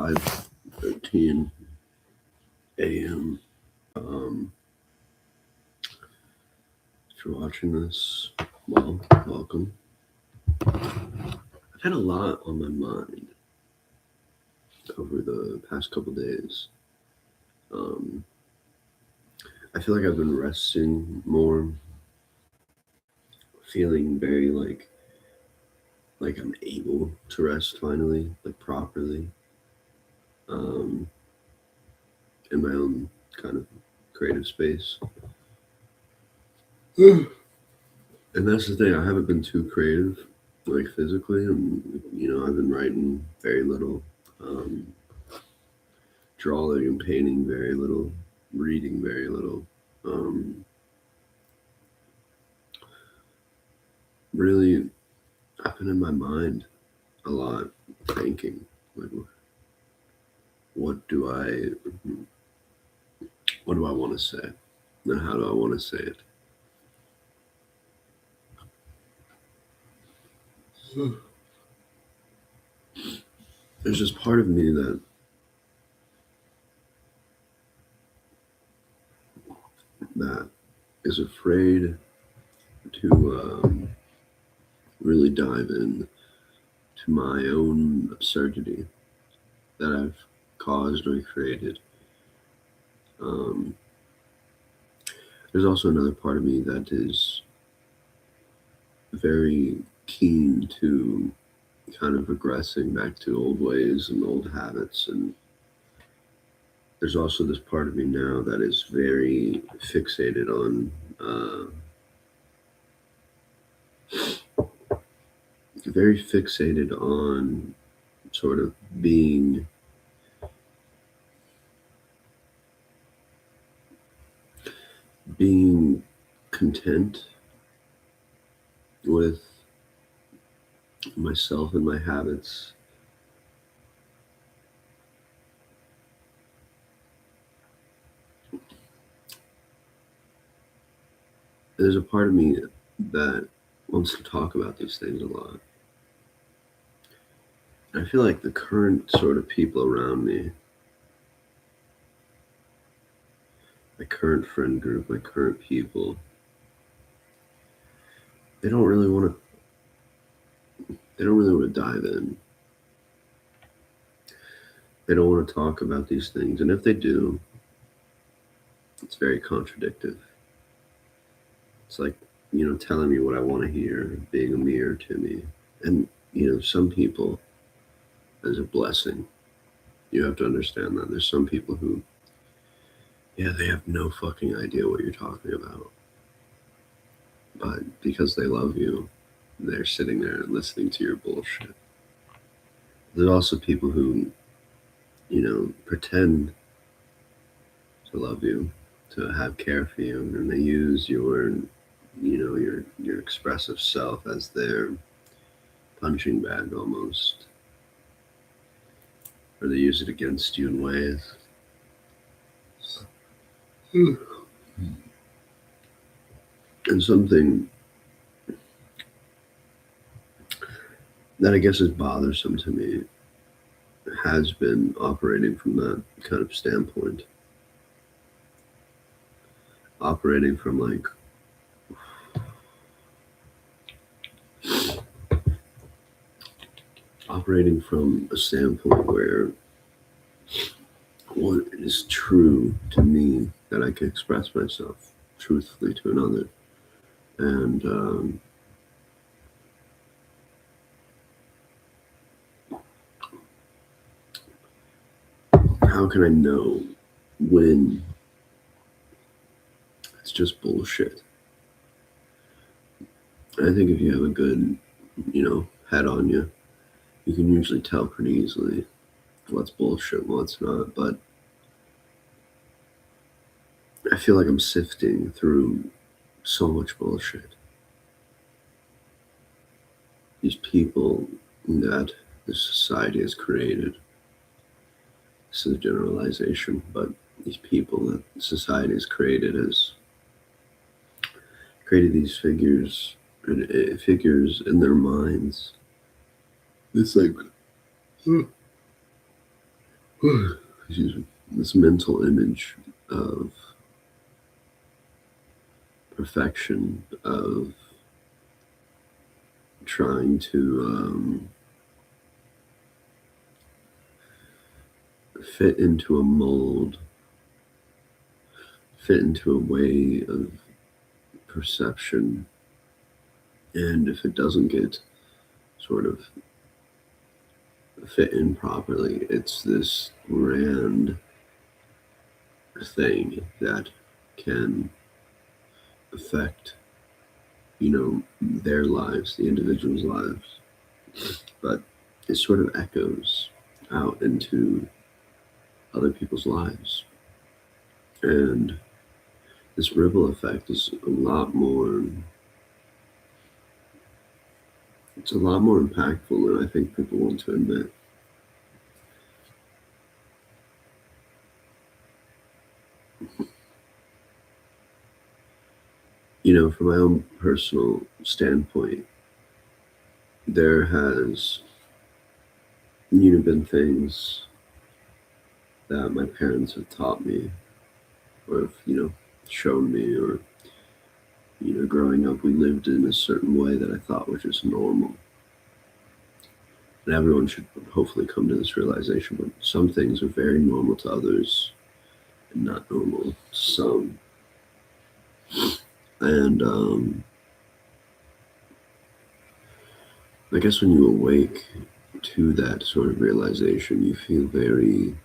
5:13 a.m. If you're watching this, well, welcome. I've had a lot on my mind over the past couple days. I feel like I've been resting more, feeling very like I'm able to rest finally, like properly, in my own kind of creative space. And that's the thing, I haven't been too creative, like physically, and I've been writing very little, drawing and painting very little, reading very little. Really, I've been in my mind a lot, thinking, like, what do I want to say, and how do I want to say it? There's this part of me that is afraid to really dive in to my own absurdity that I've caused or created. There's also another part of me that is very keen to kind of regressing back to old ways and old habits. And there's also this part of me now that is very fixated on sort of being content with myself and my habits. There's a part of me that wants to talk about these things a lot. I feel like the current sort of people around me, my current friend group, my current people, they don't really want to dive in. They don't want to talk about these things. And if they do, it's very contradictory. It's like, telling me what I want to hear, being a mirror to me. And, some people, as a blessing, you have to understand that. There's some people who, they have no fucking idea what you're talking about. But because they love you, they're sitting there listening to your bullshit. There's also people who, pretend to love you, to have care for you, and they use your expressive self as their punching bag almost. Or they use it against you in ways. And something that I guess is bothersome to me has been operating from that kind of standpoint. Operating from a standpoint where what is true to me that I can express myself truthfully to another. And how can I know when it's just bullshit? I think if you have a good, head on you, you can usually tell pretty easily what's bullshit and what's not. But I feel like I'm sifting through so much bullshit. These people that this society has created. This is a generalization, but these people that society has created has created these figures in their minds. It's like excuse me, this mental image of perfection, of trying to fit into a mold, fit into a way of perception. And if it doesn't get sort of fit in properly, it's this grand thing that can affect, their lives, the individual's lives. But it sort of echoes out into other people's lives. And this ripple effect is it's a lot more impactful than I think people want to admit. From my own personal standpoint, there has, been things that my parents have taught me or have, shown me, or, growing up, we lived in a certain way that I thought was just normal. And everyone should hopefully come to this realization, but some things are very normal to others and not normal to some. And I guess when you awake to that sort of realization, you feel very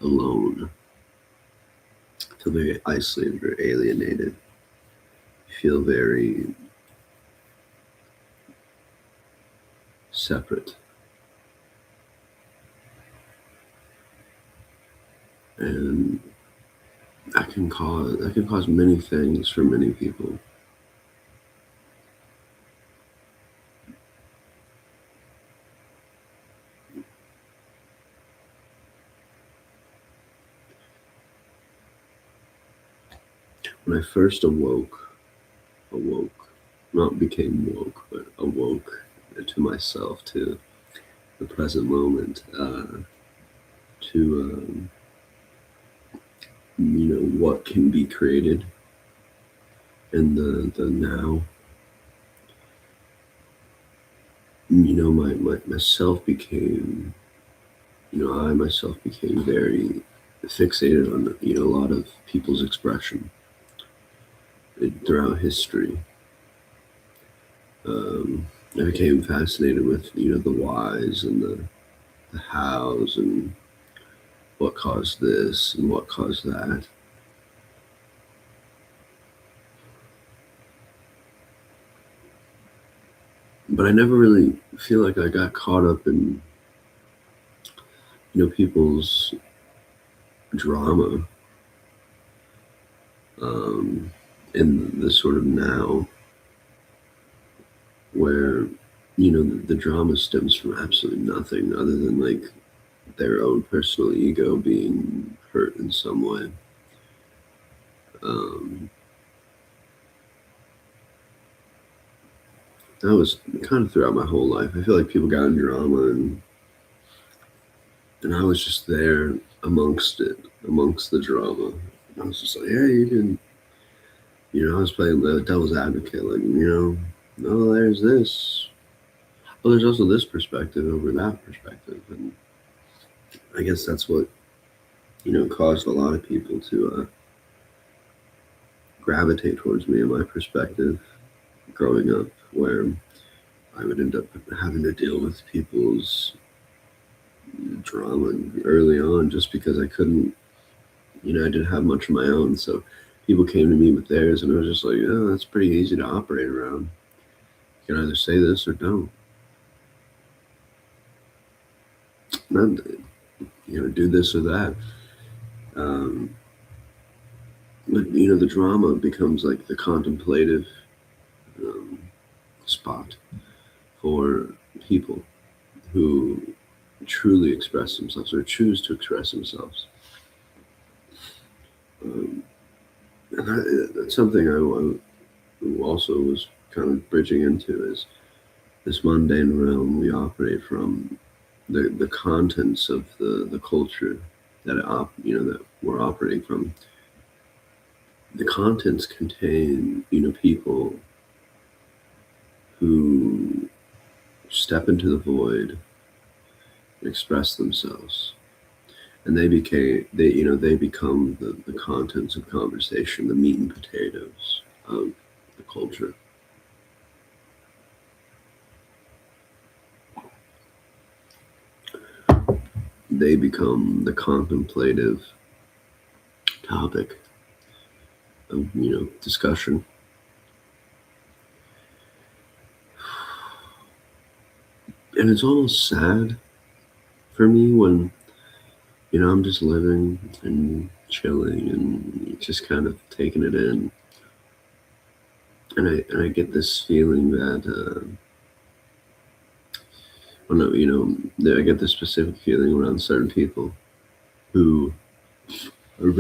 alone, feel very isolated or alienated. You feel very separate. And that can cause many things for many people. When I first awoke, not became woke, but awoke to myself, to the present moment, to what can be created in the now. Myself became, I myself became very fixated on a lot of people's expression throughout history. I became fascinated with the whys and the hows and what caused this and what caused that. But I never really feel like I got caught up in people's drama in the sort of now, where the drama stems from absolutely nothing other than like their own personal ego being hurt in some way. That was kind of throughout my whole life. I feel like people got in drama, and I was just there amongst the drama. I was just like, hey, you can, I was playing the devil's advocate, like, no, there's this. Well, there's also this perspective over that perspective, and I guess that's what caused a lot of people to gravitate towards me and my perspective growing up, where I would end up having to deal with people's drama early on just because I couldn't, I didn't have much of my own. So people came to me with theirs, and I was just like, oh, that's pretty easy to operate around. You can either say this or don't. Not, do this or that. But, the drama becomes like the contemplative spot for people who truly express themselves or choose to express themselves. And that's something I also was kind of bridging into, is this mundane realm we operate from. the contents of the culture that we're operating from. The contents contain people who step into the void and express themselves, and they become the contents of conversation, the meat and potatoes of the culture. They become the contemplative topic of discussion. And it's almost sad for me when I'm just living and chilling and just kind of taking it in, and I get this feeling that well, no, I get this specific feeling around certain people who are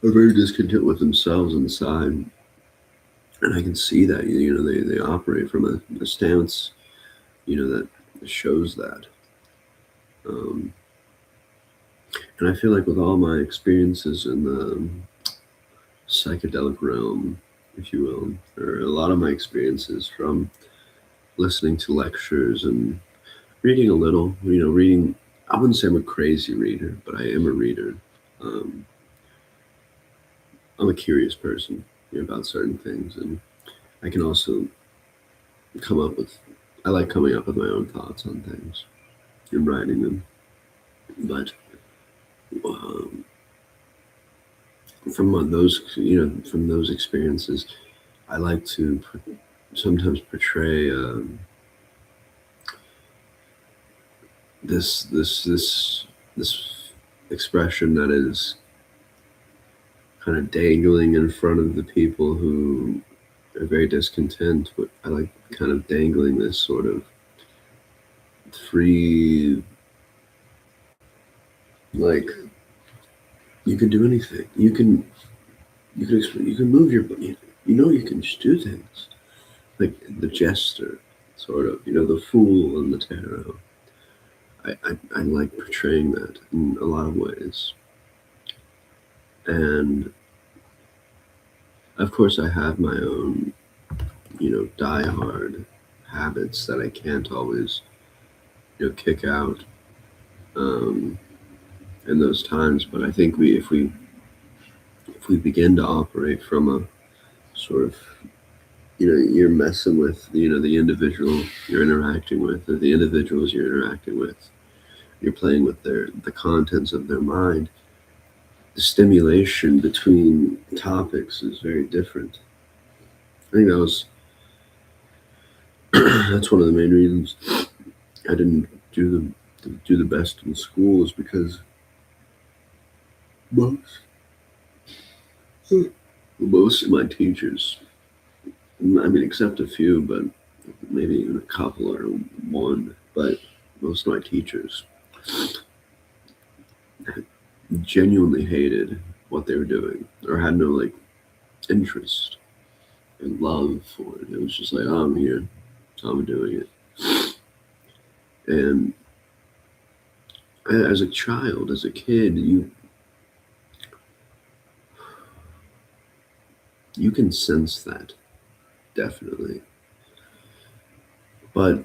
are very discontent with themselves inside, and I can see that they operate from a stance that shows that. Um, and I feel like with all my experiences in the psychedelic realm, if you will, or a lot of my experiences from listening to lectures and reading a little, reading. I wouldn't say I'm a crazy reader, but I am a reader. Um, I'm a curious person about certain things, and I can also come up with. I like coming up with my own thoughts on things and writing them. But um, from those experiences, I like to sometimes portray this expression that is kind of dangling in front of the people who are very discontent. But I like kind of dangling this sort of free, like you can do anything. You can move your you can just do things like the jester, sort of the fool and the tarot. I like portraying that in a lot of ways, and of course I have my own die-hard habits that I can't always kick out um, in those times. But I think if we begin to operate from a sort of you're messing with the individual you're interacting with, or the individuals you're interacting with, you're playing with the contents of their mind. The stimulation between topics is very different. I think that's one of the main reasons I didn't do the best in school, is because most most of my teachers, I mean, except a few, but maybe even a couple or one, but most of my teachers genuinely hated what they were doing, or had no like interest and love for it. It was just like, oh, I'm here, so I'm doing it. And as a child, as a kid, you can sense that, definitely. But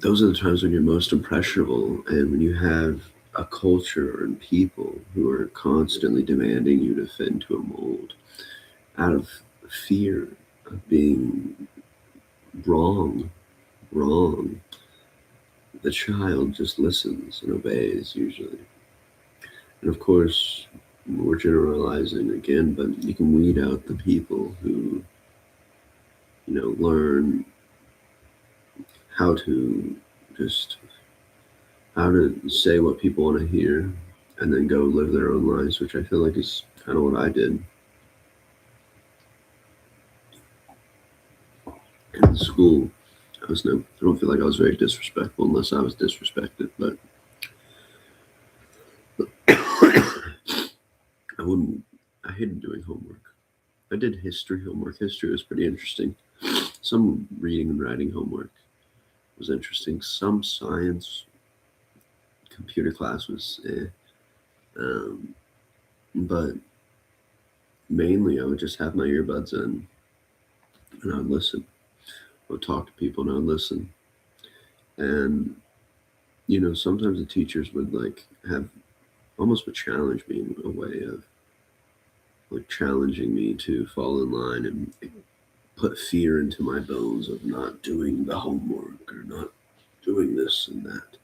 those are the times when you're most impressionable, and when you have a culture and people who are constantly demanding you to fit into a mold out of fear of being wrong, wrong. The child just listens and obeys usually. And of course, we're generalizing again, but you can weed out the people who, learn how to just how to say what people want to hear and then go live their own lives, which I feel like is kind of what I did in school. I don't feel like I was very disrespectful unless I was disrespected, but I wouldn't. I hated doing homework. I did history homework. History was pretty interesting. Some reading and writing homework. was interesting. Some science, computer class was um, but mainly I would just have my earbuds in and I would listen. I would talk to people and I would listen. And sometimes the teachers would like have almost would challenge me in a way of like challenging me to fall in line and put fear into my bones of not doing the homework or not doing this and that.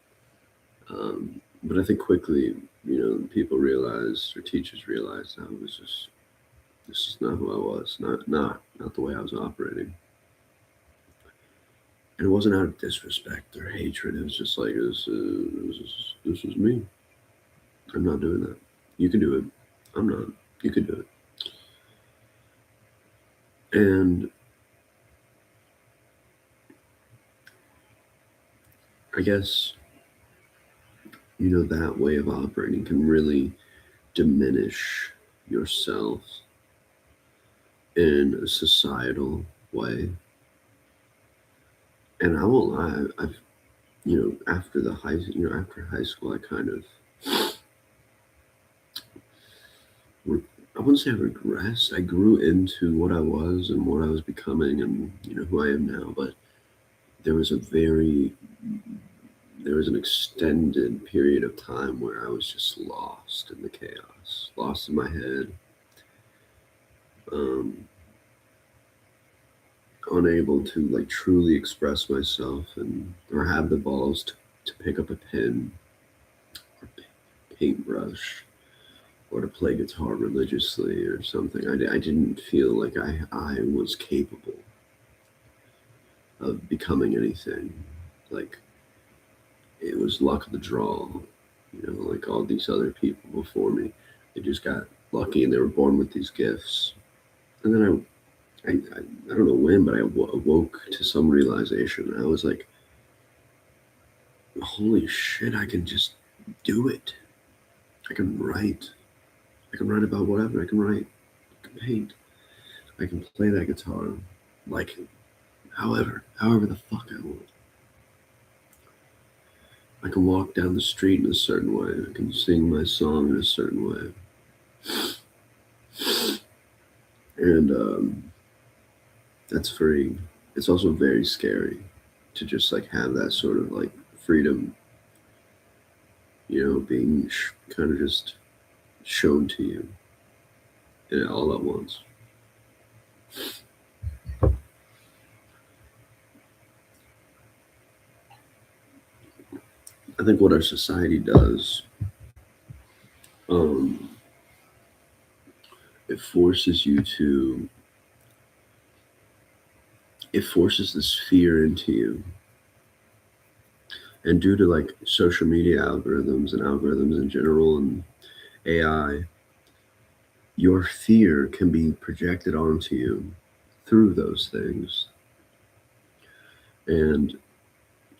But I think quickly, people realized or teachers realized I was just this is not who I was, not the way I was operating. And it wasn't out of disrespect or hatred. It was just like this is me. I'm not doing that. You can do it. I'm not. You can do it. And I guess that way of operating can really diminish yourself in a societal way. And I won't lie, I've after high school, I kind of I wouldn't say I regressed. I grew into what I was and what I was becoming, and who I am now. But there was an extended period of time where I was just lost in the chaos, lost in my head, um, unable to like truly express myself and or have the balls to pick up a pen or paintbrush or to play guitar religiously or something. I didn't feel like I was capable of becoming anything. Like it was luck of the draw, like all these other people before me. They just got lucky and they were born with these gifts. And then I don't know when, but I awoke to some realization. I was like, holy shit, I can just do it. I can write. I can write about whatever. I can write. I can paint. I can play that guitar. Like, however the fuck I want. I can walk down the street in a certain way. I can sing my song in a certain way. And that's free. It's also very scary to just like have that sort of like freedom, being kind of just shown to you all at once. I think what our society does, um, it forces you to, it forces this fear into you. And due to like social media algorithms and algorithms in general and AI, your fear can be projected onto you through those things. And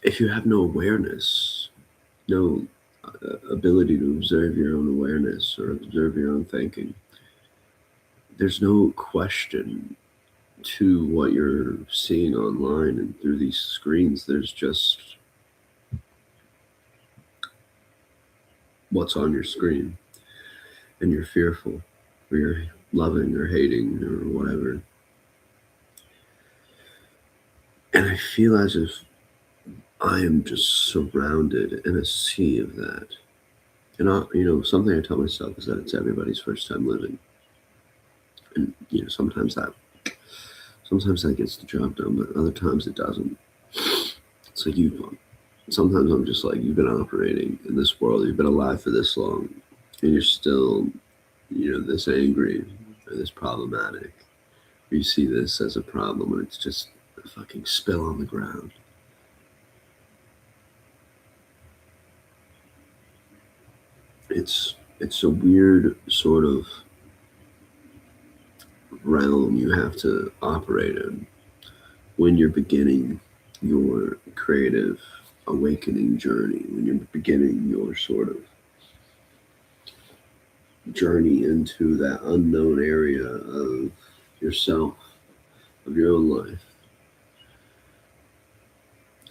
if you have no awareness, no ability to observe your own awareness or observe your own thinking, there's no question to what you're seeing online and through these screens. There's just what's on your screen, and you're fearful, or you're loving or hating or whatever. And I feel as if I am just surrounded in a sea of that. And something I tell myself is that it's everybody's first time living, and sometimes that gets the job done, but other times it doesn't. So sometimes I'm just like, you've been operating in this world, you've been alive for this long, and you're still, this angry or this problematic. Or you see this as a problem when it's just a fucking spill on the ground. It's a weird sort of realm you have to operate in when you're beginning your creative awakening journey, when you're beginning your sort of journey into that unknown area of yourself, of your own life.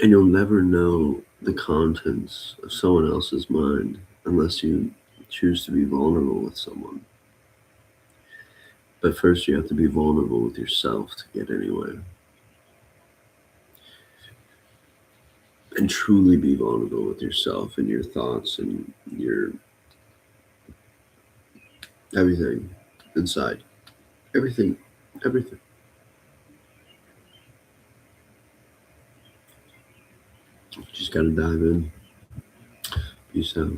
And you'll never know the contents of someone else's mind unless you choose to be vulnerable with someone. But first, you have to be vulnerable with yourself to get anywhere. And truly be vulnerable with yourself and your thoughts and your everything inside. Everything. Everything. Just gotta dive in. Peace out.